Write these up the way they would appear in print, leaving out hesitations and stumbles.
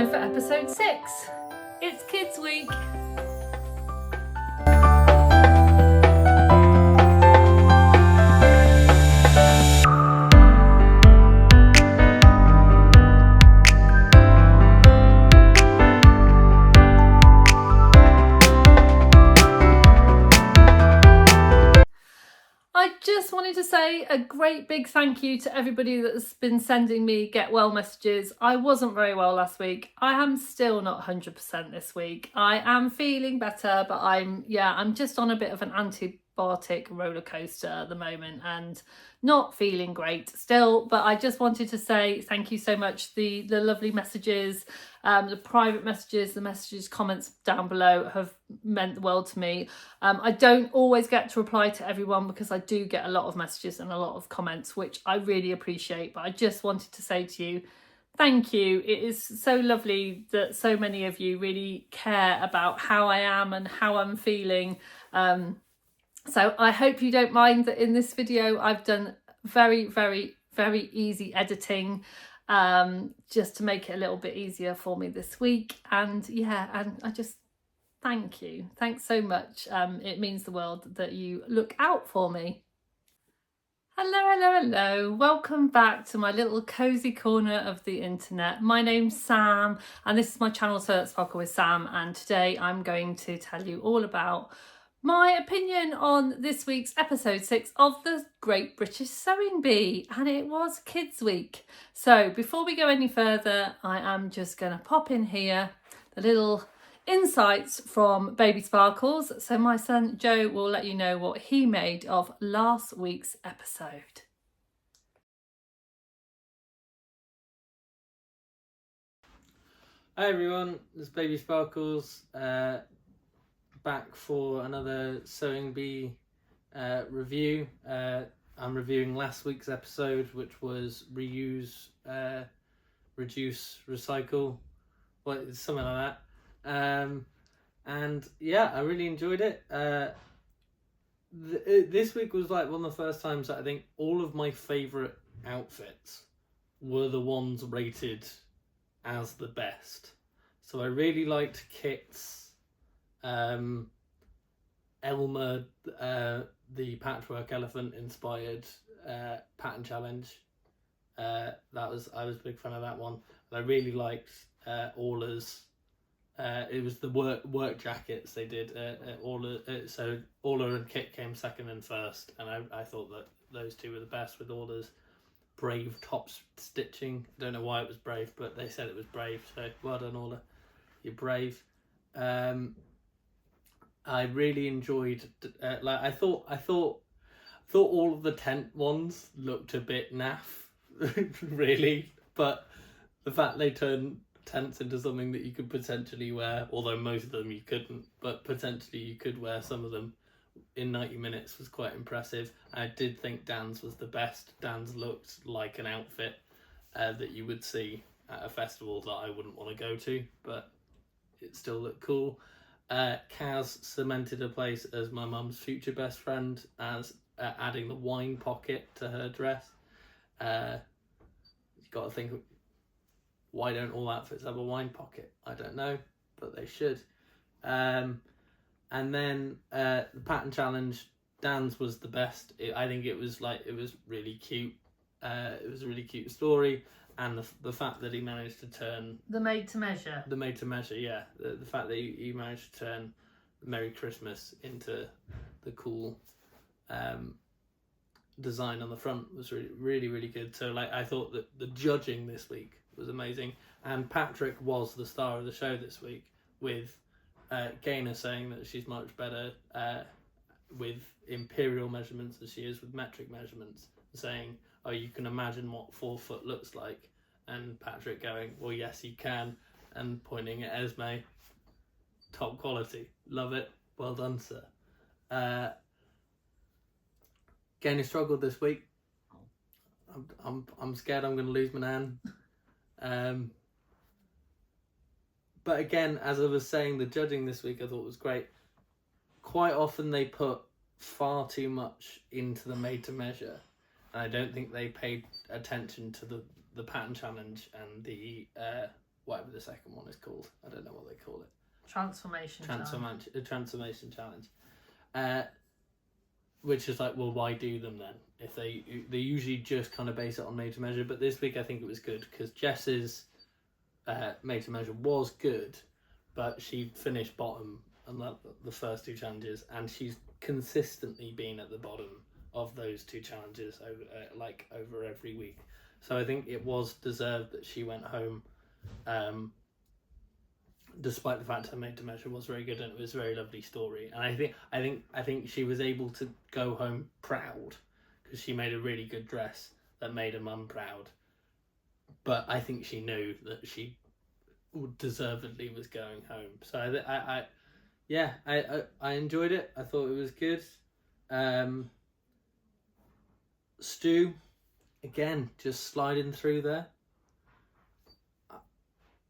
time for episode 6. It's Kids Week. I just wanted to say a great big thank you to everybody that's been sending me get well messages. I wasn't very well last week. I am still not 100% this week. I am feeling better, but I'm just on a bit of an antibiotic roller coaster at the moment and not feeling great still. But I just wanted to say thank you so much. The lovely messages, the private messages, the messages, comments down below have meant the world to me. I don't always get to reply to everyone because I do get a lot of messages and a lot of comments, which I really appreciate. But I just wanted to say to you, thank you. It is so lovely that so many of you really care about how I am and how I'm feeling. So I hope you don't mind that in this video I've done very, very, very easy editing just to make it a little bit easier for me this week. And I just thank you. Thanks so much. It means the world that you look out for me. Hello. Welcome back to my little cozy corner of the internet. My name's Sam and this is my channel, So Let's Sparkle with Sam. And today I'm going to tell you all about my opinion on this week's episode 6 of the Great British Sewing Bee, and it was Kids Week. So before we go any further, I am just going to pop in here the little insights from Baby Sparkles. So my son Joe will let you know what he made of last week's episode. Hi everyone, it's Baby Sparkles. Back for another Sewing Bee review. I'm reviewing last week's episode, which was reuse, reduce, recycle, something like that. And yeah, I really enjoyed it. This week was like one of the first times that I think all of my favourite outfits were the ones rated as the best. So I really liked Kit's Elmer, the patchwork elephant inspired pattern challenge. I was a big fan of that one. And I really liked Orla's. It was the work jackets they did. So Orla and Kit came second and first, and I thought that those two were the best with Orla's brave top stitching. I don't know why it was brave, but they said it was brave. So well done, Orla. You're brave. I really enjoyed. I thought all of the tent ones looked a bit naff, really. But the fact they turned tents into something that you could potentially wear, although most of them you couldn't, but potentially you could wear some of them in 90 minutes was quite impressive. I did think Dan's was the best. Dan's looked like an outfit that you would see at a festival that I wouldn't want to go to, but it still looked cool. Kaz cemented her place as my mum's future best friend, as adding the wine pocket to her dress. You got to think, why don't all outfits have a wine pocket? I don't know, but they should. And then the pattern challenge, Dan's was the best. I think it was really cute. It was a really cute story. And the fact that he managed to turn... The made to measure, yeah. The fact that he managed to turn Merry Christmas into the cool design on the front was really, really, really good. So I thought that the judging this week was amazing. And Patrick was the star of the show this week, with Gaynor saying that she's much better with imperial measurements than she is with metric measurements, saying, oh, you can imagine what 4 foot looks like. And Patrick going, well, yes, you can. And pointing at Esme, top quality. Love it. Well done, sir. Gaynor struggled this week. I'm scared I'm going to lose my nan. But again, as I was saying, the judging this week I thought was great. Quite often they put far too much into the made to measure. And I don't think they paid attention to the pattern challenge and the whatever the second one is called. I don't know what they call it. Transformation Challenge. Which is like, well, why do them then? If they usually just kind of base it on made to measure, but this week I think it was good because Jess's made to measure was good, but she finished bottom on the first two challenges, and she's consistently been at the bottom of those two challenges over every week. So I think it was deserved that she went home, despite the fact her made to measure was very good and it was a very lovely story. And I think she was able to go home proud because she made a really good dress that made her mum proud. But I think she knew that she deservedly was going home. So I enjoyed it. I thought it was good. Stu, again, just sliding through there.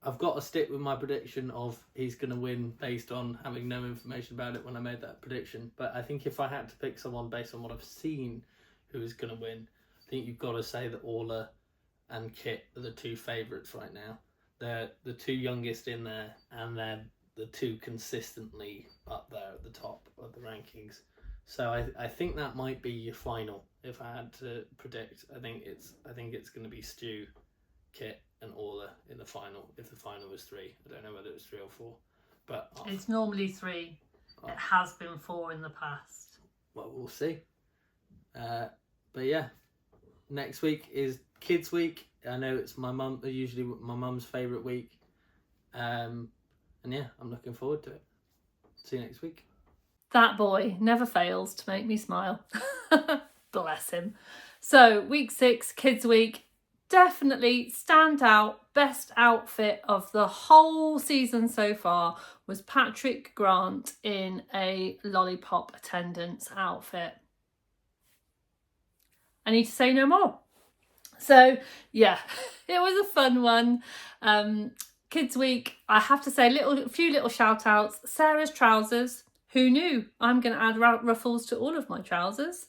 I've got to stick with my prediction of he's going to win based on having no information about it when I made that prediction. But I think if I had to pick someone based on what I've seen who is going to win, I think you've got to say that Orla and Kit are the two favourites right now. They're the two youngest in there, and they're the two consistently up there at the top of the rankings. So I think that might be your final. If I had to predict, I think it's going to be Stu, Kit, and Orla in the final. If the final was 3, I don't know whether it was 3 or 4, but it's normally 3. It has been 4 in the past. Well, we'll see. But yeah, next week is Kids Week. I know it's usually my mum's favourite week, and yeah, I'm looking forward to it. See you next week. That boy never fails to make me smile. Bless him. So week 6, Kids Week. Definitely standout best outfit of the whole season so far was Patrick Grant in a lollipop attendant's outfit. I need to say no more. So yeah, it was a fun one. Kids Week, I have to say a few little shout outs. Sarah's trousers. Who knew? I'm going to add ruffles to all of my trousers.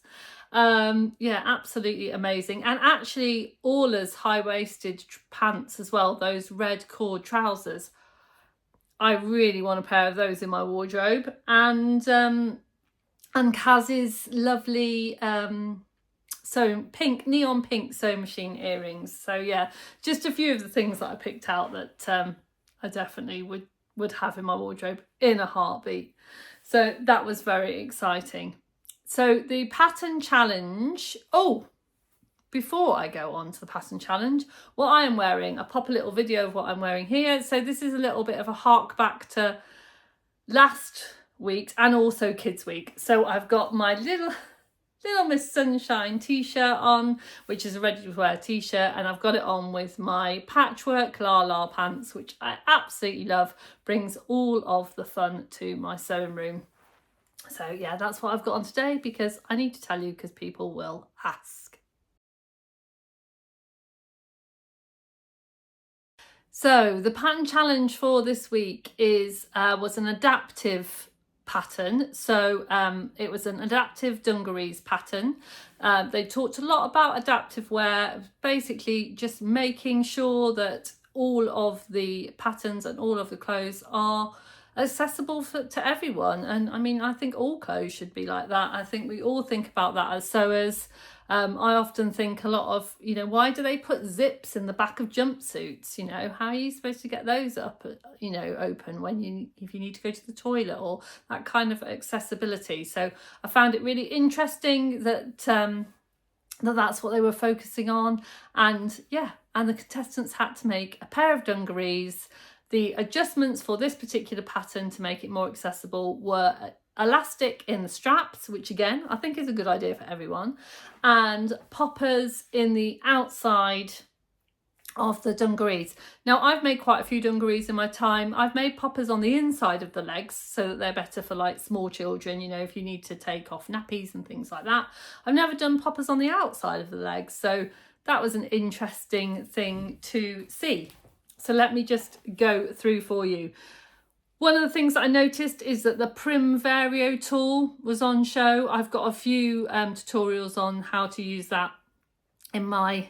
Yeah, absolutely amazing. And actually Orla's high-waisted pants as well, those red cord trousers. I really want a pair of those in my wardrobe. And Kaz's lovely neon pink sewing machine earrings. So yeah, just a few of the things that I picked out that I definitely would have in my wardrobe in a heartbeat. So that was very exciting. So the pattern challenge, before I go on to the pattern challenge, what I am wearing, I'll pop a little video of what I'm wearing here. So this is a little bit of a hark back to last week's and also Kids Week. So I've got my little Miss Sunshine t-shirt on, which is a ready to wear t-shirt, and I've got it on with my patchwork La La pants, which I absolutely love, brings all of the fun to my sewing room. So yeah, that's what I've got on today because I need to tell you because people will ask. So the pattern challenge for this week was an adaptive pattern. So it was an adaptive dungarees pattern. They talked a lot about adaptive wear, basically just making sure that all of the patterns and all of the clothes are accessible to everyone. And I mean, I think all clothes should be like that. I think we all think about that as sewers. I often think a lot of, why do they put zips in the back of jumpsuits? How are you supposed to get those up, open if you need to go to the toilet, or that kind of accessibility. So I found it really interesting that that's what they were focusing on. And yeah, and the contestants had to make a pair of dungarees. The adjustments for this particular pattern to make it more accessible were elastic in the straps, which again, I think is a good idea for everyone, and poppers in the outside of the dungarees. Now, I've made quite a few dungarees in my time. I've made poppers on the inside of the legs so that they're better for like small children, if you need to take off nappies and things like that. I've never done poppers on the outside of the legs, so that was an interesting thing to see. So let me just go through for you. One of the things that I noticed is that the Prim Vario tool was on show. I've got a few tutorials on how to use that in my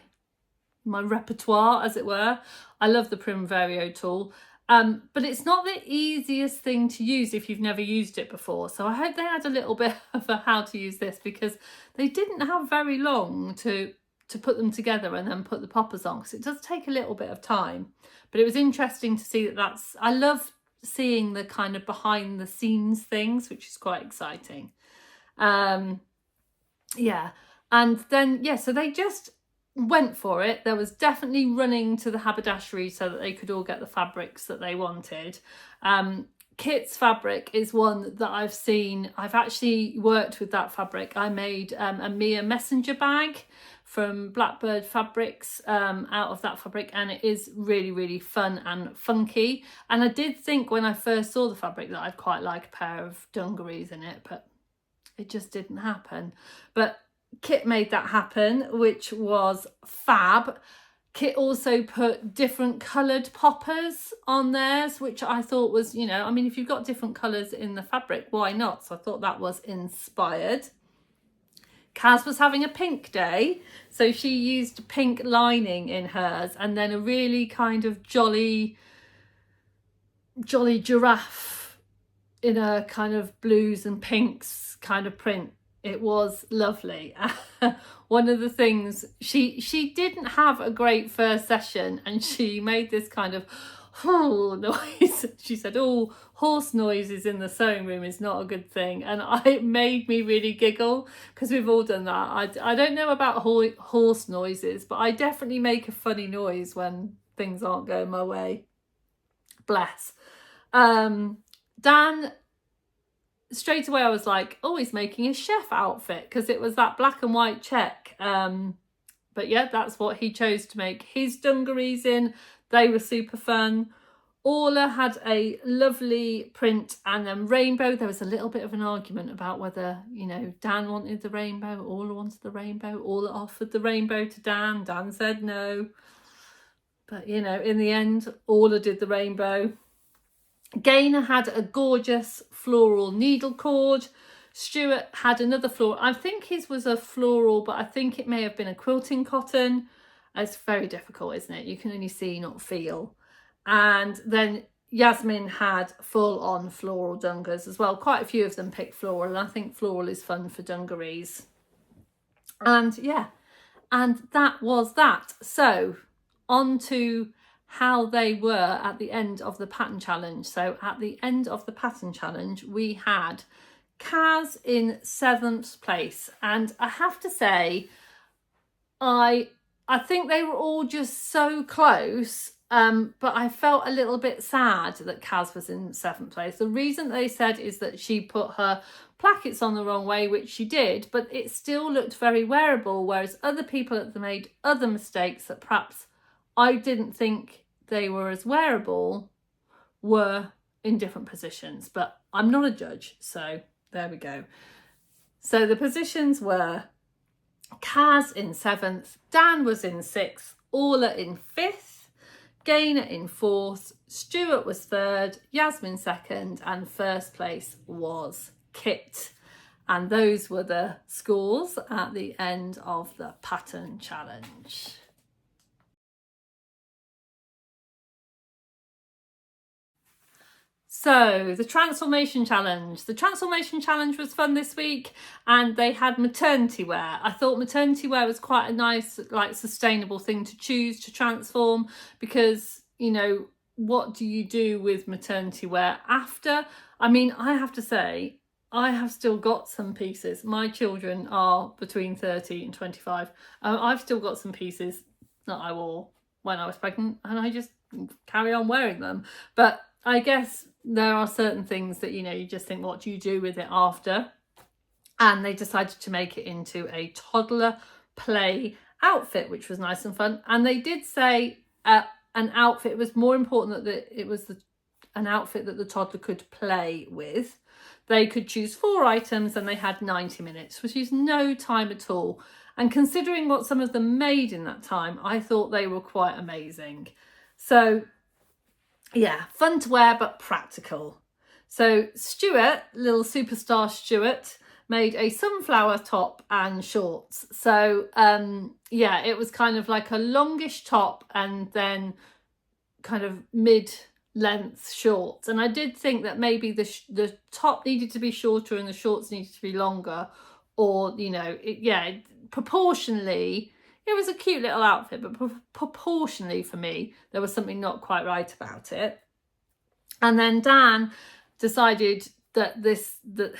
repertoire, as it were. I love the Primaverio tool. But it's not the easiest thing to use if you've never used it before. So I hope they had a little bit of a how to use this, because they didn't have very long to put them together and then put the poppers on, because it does take a little bit of time. But it was interesting to see I love seeing the kind of behind the scenes things, which is quite exciting. Yeah. And then, yeah, so they just went for it. There was definitely running to the haberdashery so that they could all get the fabrics that they wanted. Kit's fabric is one that I've seen. I've actually worked with that fabric. I made a Mia messenger bag from Blackbird Fabrics out of that fabric, and it is really, really fun and funky. And I did think when I first saw the fabric that I'd quite like a pair of dungarees in it, but it just didn't happen. But Kit made that happen, which was fab. Kit also put different coloured poppers on theirs, which I thought was, you know, I mean, if you've got different colours in the fabric, why not? So I thought that was inspired. Kaz was having a pink day, so she used pink lining in hers, and then a really kind of jolly giraffe in a kind of blues and pinks kind of print. It was lovely. One of the things, she didn't have a great first session, and she made this kind of noise. She said, oh, horse noises in the sewing room is not a good thing. And it made me really giggle, because we've all done that. I don't know about horse noises, but I definitely make a funny noise when things aren't going my way. Bless. Dan, straight away I was like, oh, he's making a chef outfit, because it was that black and white check. But yeah, that's what he chose to make his dungarees in. They were super fun. Orla had a lovely print and then rainbow. There was a little bit of an argument about whether, you know, Dan wanted the rainbow, Orla wanted the rainbow. Orla offered the rainbow to Dan. Dan said no. But, you know, in the end, Orla did the rainbow. Gaynor had a gorgeous floral needle cord. Stuart had another floral. I think his was a floral, but I think it may have been a quilting cotton. It's very difficult, isn't it? You can only see, not feel. And then Yasmin had full-on floral dungers as well. Quite a few of them picked floral, and I think floral is fun for dungarees. And yeah, and that was that. So on to how they were at the end of the pattern challenge. So at the end of the pattern challenge, we had Kaz in 7th place. And I have to say, I think they were all just so close, but I felt a little bit sad that Kaz was in 7th place. The reason they said is that she put her plackets on the wrong way, which she did, but it still looked very wearable, whereas other people had made other mistakes that perhaps I didn't think they were as wearable, were in different positions. But I'm not a judge, so there we go. So the positions were Kaz in 7th, Dan was in 6th, Orla in 5th, Gaynor in 4th, Stuart was 3rd, Yasmin 2nd, and 1st place was Kit. And those were the scores at the end of the pattern challenge. So the transformation challenge. The transformation challenge was fun this week, and they had maternity wear. I thought maternity wear was quite a nice, like, sustainable thing to choose to transform, because, you know, what do you do with maternity wear after? I mean, I have to say, I have still got some pieces. My children are between 30 and 25. I've still got some pieces that I wore when I was pregnant, and I just carry on wearing them. But I guess there are certain things that, you know, you just think, what do you do with it after? And they decided to make it into a toddler play outfit, which was nice and fun. And they did say an outfit, it was more important that it was an outfit that the toddler could play with. They could choose 4 items, and they had 90 minutes, which is no time at all. And considering what some of them made in that time, I thought they were quite amazing. So yeah, fun to wear, but practical. So Stuart, little superstar Stuart, made a sunflower top and shorts. So yeah, it was kind of like a longish top and then kind of mid-length shorts. And I did think that maybe the top needed to be shorter and the shorts needed to be longer, or proportionally it was a cute little outfit, but proportionally for me there was something not quite right about it. And then Dan decided that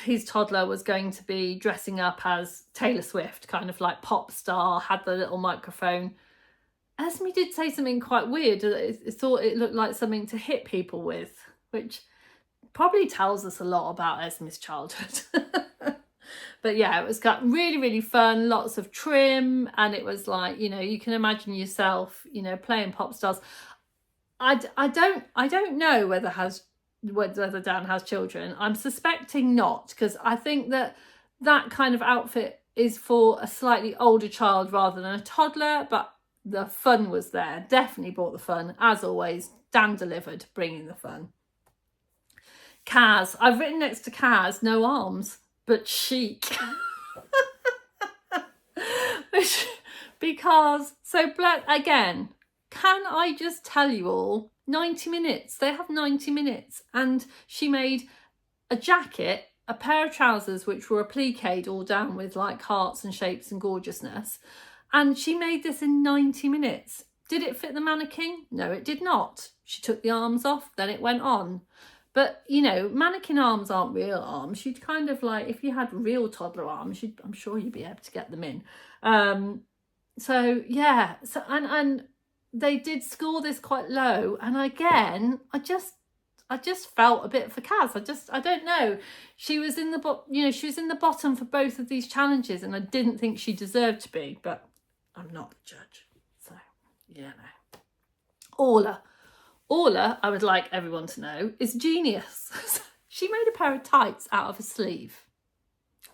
his toddler was going to be dressing up as Taylor Swift, kind of like pop star, had the little microphone. Esme did say something quite weird. It thought it looked like something to hit people with, which probably tells us a lot about Esme's childhood. But yeah, it was got really, really fun, lots of trim, and it was like, you can imagine yourself, playing pop stars. I don't know whether Dan has children. I'm suspecting not, because I think that kind of outfit is for a slightly older child rather than a toddler, but the fun was there. Definitely brought the fun. As always, Dan delivered, bringing the fun. Kaz. I've written next to Kaz, no arms, but chic. Because, again, can I just tell you all, 90 minutes. They have 90 minutes. And she made a jacket, a pair of trousers, which were appliqued all down with like hearts and shapes and gorgeousness. And she made this in 90 minutes. Did it fit the mannequin? No, it did not. She took the arms off, then it went on. But, mannequin arms aren't real arms. You'd kind of like, if you had real toddler arms, I'm sure you'd be able to get them in. So, yeah. So, and they did score this quite low. And again, I just felt a bit for Kaz. I don't know. She was in the bottom for both of these challenges, and I didn't think she deserved to be, but I'm not the judge. So, Orla, I would like everyone to know, is genius. She made a pair of tights out of a sleeve.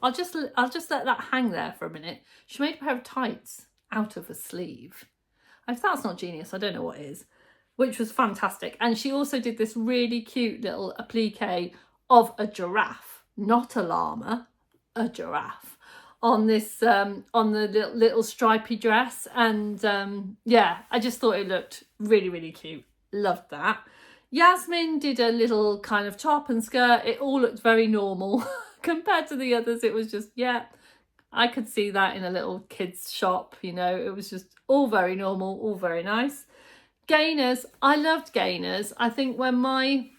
I'll just let that hang there for a minute. She made a pair of tights out of a sleeve. If that's not genius, I don't know what is. Which was fantastic. And she also did this really cute little applique of a giraffe, not a llama, a giraffe, on this on the little stripy dress. And I just thought it looked really, really cute. Loved that. Yasmin did a little kind of top and skirt. It all looked very normal compared to the others. It was just, I could see that in a little kids shop, it was just all very normal, all very nice. Gainers, I loved gainers. I think when my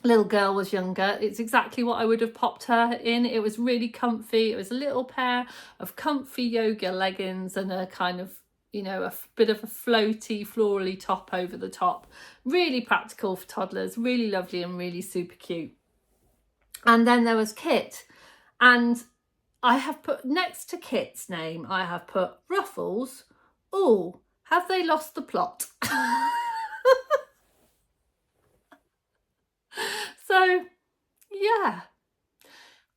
little girl was younger, it's exactly what I would have popped her in. It was really comfy. It was a little pair of comfy yoga leggings and a kind of, a bit of a floaty, florally top over the top. Really practical for toddlers, really lovely and really super cute. And then there was Kit. And I have put, next to Kit's name, I have put Ruffles. Oh, have they lost the plot? So, yeah.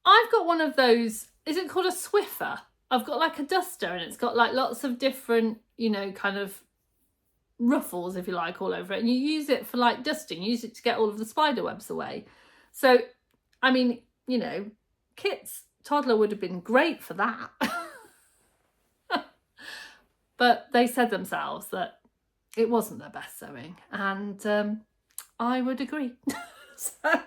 I've got one of those, is it called a Swiffer? I've got like a duster and it's got like lots of different, kind of ruffles, if you like, all over it. And you use it for like dusting, you use it to get all of the spider webs away. So, I mean, Kit's toddler would have been great for that. But they said themselves that it wasn't their best sewing. And I would agree. But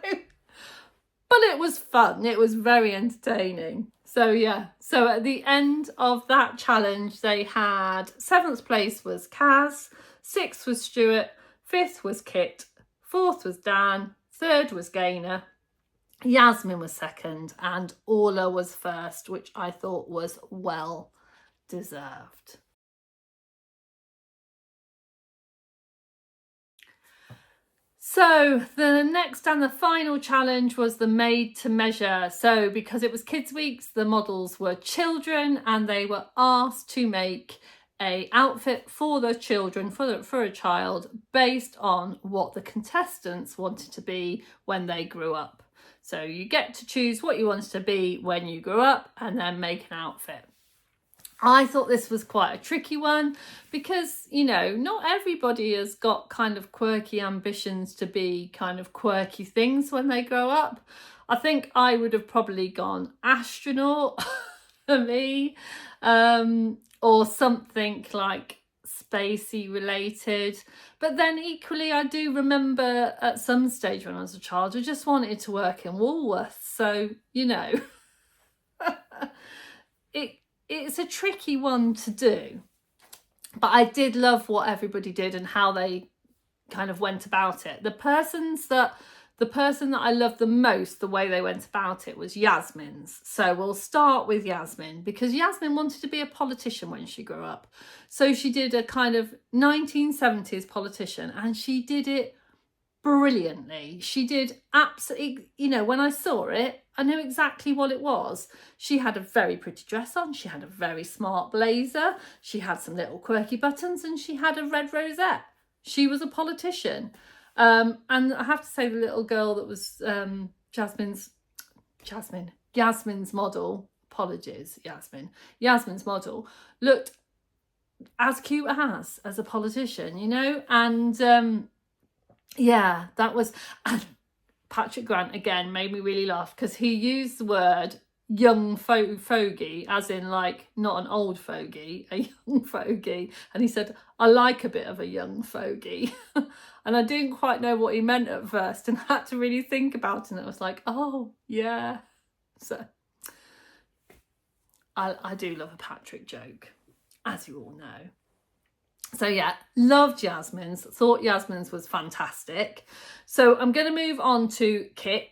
it was fun. It was very entertaining. So yeah, so at the end of that challenge, they had 7th place was Kaz, 6th was Stuart, 5th was Kit, 4th was Dan, 3rd was Gaynor, Yasmin was 2nd, and Orla was 1st, which I thought was well deserved. So the next and the final challenge was the made to measure. So because it was Kids Weeks, the models were children and they were asked to make a outfit for the children, for a child, based on what the contestants wanted to be when they grew up. So you get to choose what you wanted to be when you grew up and then make an outfit. I thought this was quite a tricky one because, not everybody has got kind of quirky ambitions to be kind of quirky things when they grow up. I think I would have probably gone astronaut for me, or something like spacey related. But then equally, I do remember at some stage when I was a child, I just wanted to work in Woolworths. So, you know, it's a tricky one to do. But I did love what everybody did and how they kind of went about it. The person that I loved the most, the way they went about it, was Yasmin's. So we'll start with Yasmin, because Yasmin wanted to be a politician when she grew up. So she did a kind of 1970s politician, and she did it brilliantly. She did absolutely, you know, when I saw it, I knew exactly what it was. She had a very pretty dress on, she had a very smart blazer, she had some little quirky buttons, and she had a red rosette. She was a politician. And I have to say, the little girl that was Yasmin's model, apologies, Yasmin's model, looked as cute as a politician, you know. And yeah, that was, and Patrick Grant again made me really laugh, because he used the word young fogey, as in like not an old fogey, a young fogey, and he said, I like a bit of a young fogey. And I didn't quite know what he meant at first, and had to really think about it, and I was like, oh yeah. So I do love a Patrick joke, as you all know. So yeah, loved Yasmin's, thought Yasmin's was fantastic. So I'm going to move on to Kit.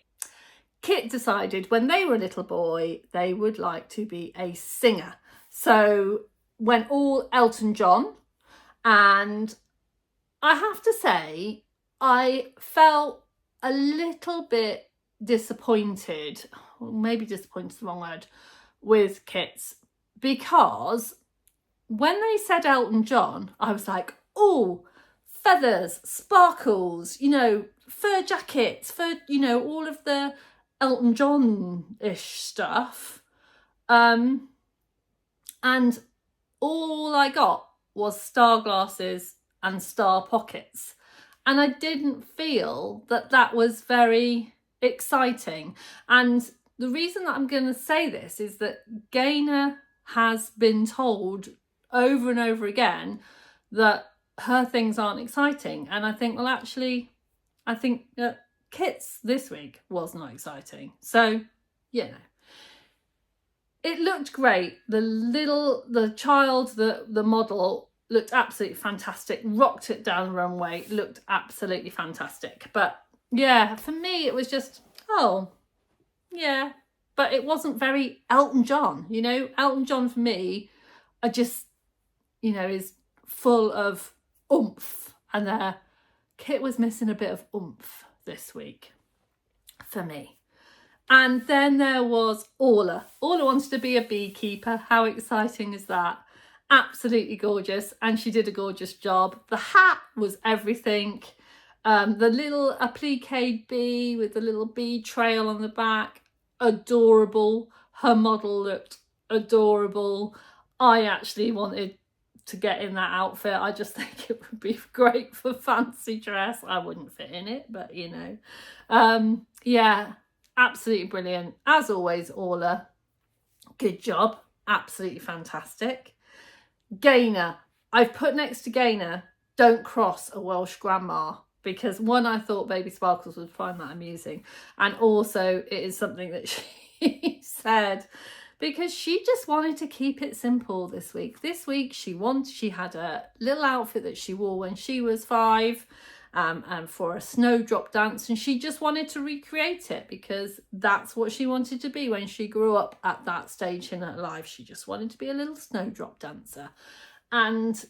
Kit decided when they were a little boy, they would like to be a singer. So went all Elton John, and I have to say, I felt a little bit disappointed, or maybe disappointed is the wrong word, with Kit's, because when they said Elton John, I was like, oh, feathers, sparkles, you know, fur jackets, you know, all of the Elton John-ish stuff. And all I got was star glasses and star pockets. And I didn't feel that was very exciting. And the reason that I'm going to say this is that Gaynor has been told over and over again that her things aren't exciting. And I think, well, actually, I think that Kit's this week was not exciting. So, you know, it looked great. The child, the model looked absolutely fantastic, rocked it down the runway, looked absolutely fantastic. But yeah, for me, it was just, oh, yeah. But it wasn't very Elton John, you know. Elton John for me, I just, you know, is full of oomph, and Kit was missing a bit of oomph this week for me. And then there was Orla. Orla wants to be a beekeeper. How exciting is that? Absolutely gorgeous, and she did a gorgeous job. The hat was everything. The little applique bee with the little bee trail on the back, adorable. Her model looked adorable. I actually wanted to get in that outfit. I just think it would be great for fancy dress. I wouldn't fit in it, but you know. Yeah, absolutely brilliant. As always, Orla, good job. Absolutely fantastic. Gaynor. I've put next to Gaynor, don't cross a Welsh grandma, because one, I thought Baby Sparkles would find that amusing, and also it is something that she said, because she just wanted to keep it simple this week. This week she had a little outfit that she wore when she was 5, and for a snowdrop dance, and she just wanted to recreate it because that's what she wanted to be when she grew up at that stage in her life. She just wanted to be a little snowdrop dancer, and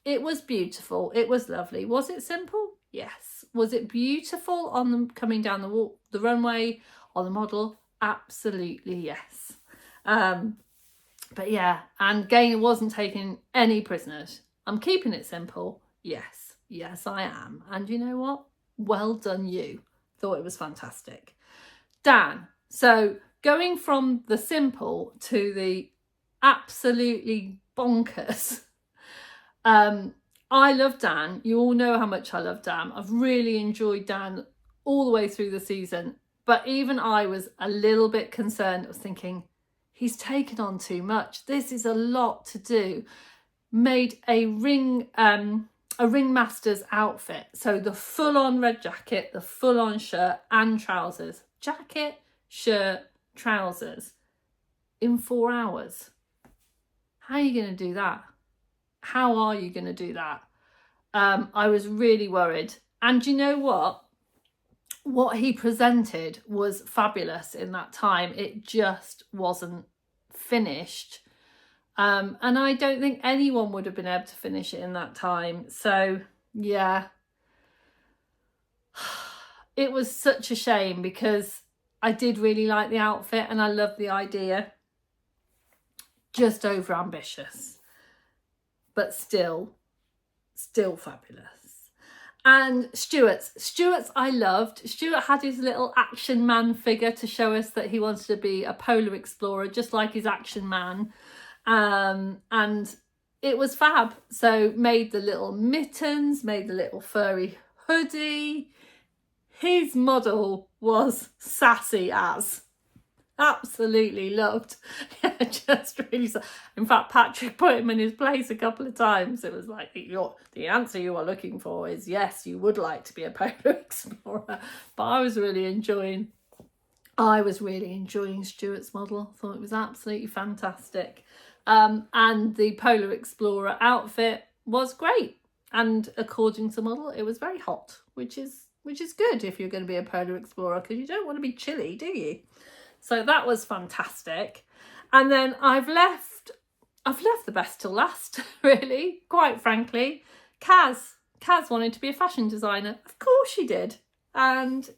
it was beautiful. It was lovely. Was it simple? Yes. Was it beautiful on them coming down the runway on the model? Absolutely yes. But yeah, and Gaynor wasn't taking any prisoners. I'm keeping it simple. Yes, I am. And you know what? Well done, you. Thought it was fantastic. Dan. So going from the simple to the absolutely bonkers. I love Dan. You all know how much I love Dan. I've really enjoyed Dan all the way through the season. But even I was a little bit concerned. I was thinking, he's taken on too much. This is a lot to do. Made a ringmaster's outfit. So the full-on red jacket, the full-on shirt and trousers. Jacket, shirt, trousers in 4 hours. How are you going to do that? How are you going to do that? I was really worried. And you know what? What he presented was fabulous in that time. It just wasn't finished. And I don't think anyone would have been able to finish it in that time. So, yeah. It was such a shame because I did really like the outfit and I loved the idea. Just over ambitious. But still fabulous. And Stuart's I loved. Stuart had his little action man figure to show us that he wanted to be a polar explorer, just like his action man. And it was fab. So made the little mittens, made the little furry hoodie. His model was sassy as. Absolutely loved. Yeah, just really. In fact, Patrick put him in his place a couple of times. It was like, the answer you are looking for is yes, you would like to be a polar explorer. But I was really enjoying Stuart's model. I thought it was absolutely fantastic. And the polar explorer outfit was great. And according to the model, it was very hot, which is good if you're going to be a polar explorer, because you don't want to be chilly, do you? So that was fantastic. And then I've left the best till last, really, quite frankly. Kaz wanted to be a fashion designer. Of course she did. And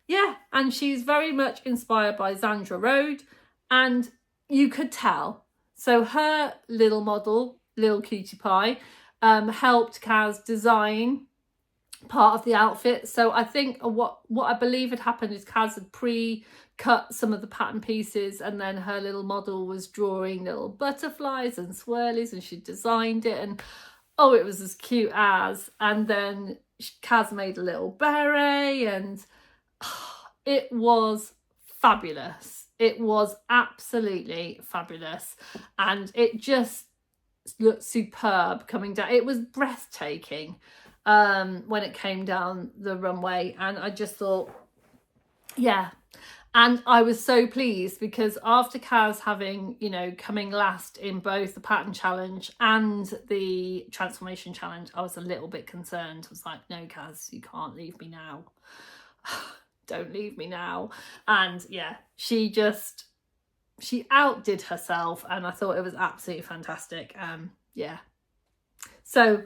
yeah, and she's very much inspired by Zandra Rode, and you could tell. So her little model, Little Cutie Pie, helped Kaz design part of the outfit. So I think what I believe had happened is Kaz had pre-cut some of the pattern pieces, and then her little model was drawing little butterflies and swirlies, and she designed it, and oh, it was as cute as. And then Kaz made a little beret, and it was fabulous. It was absolutely fabulous, and it just looked superb coming down. It was breathtaking when it came down the runway, and I just thought, yeah. And I was so pleased because after Kaz having, coming last in both the pattern challenge and the transformation challenge, I was a little bit concerned. I was like, no, Kaz, you can't leave me now. Don't leave me now. And yeah, she outdid herself, and I thought it was absolutely fantastic. Yeah. So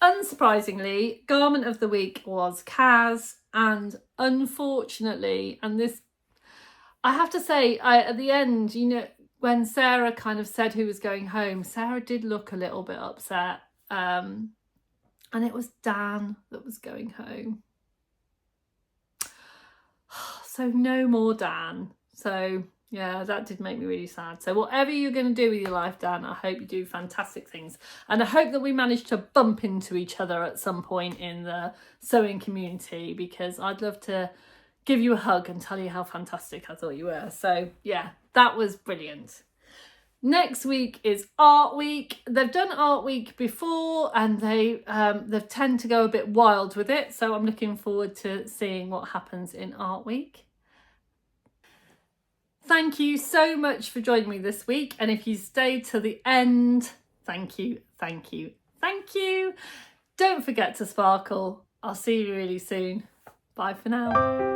unsurprisingly, garment of the week was Kaz, and unfortunately, and this, I have to say, at the end, when Sarah kind of said who was going home, Sarah did look a little bit upset. And it was Dan that was going home. So no more Dan. So yeah, that did make me really sad. So whatever you're going to do with your life, Dan, I hope you do fantastic things. And I hope that we manage to bump into each other at some point in the sewing community, because I'd love to give you a hug and tell you how fantastic I thought you were. So yeah, that was brilliant. Next week is Art Week. They've done Art Week before, and they tend to go a bit wild with it. So I'm looking forward to seeing what happens in Art Week. Thank you so much for joining me this week. And if you stayed to the end, thank you, thank you, thank you. Don't forget to sparkle. I'll see you really soon. Bye for now.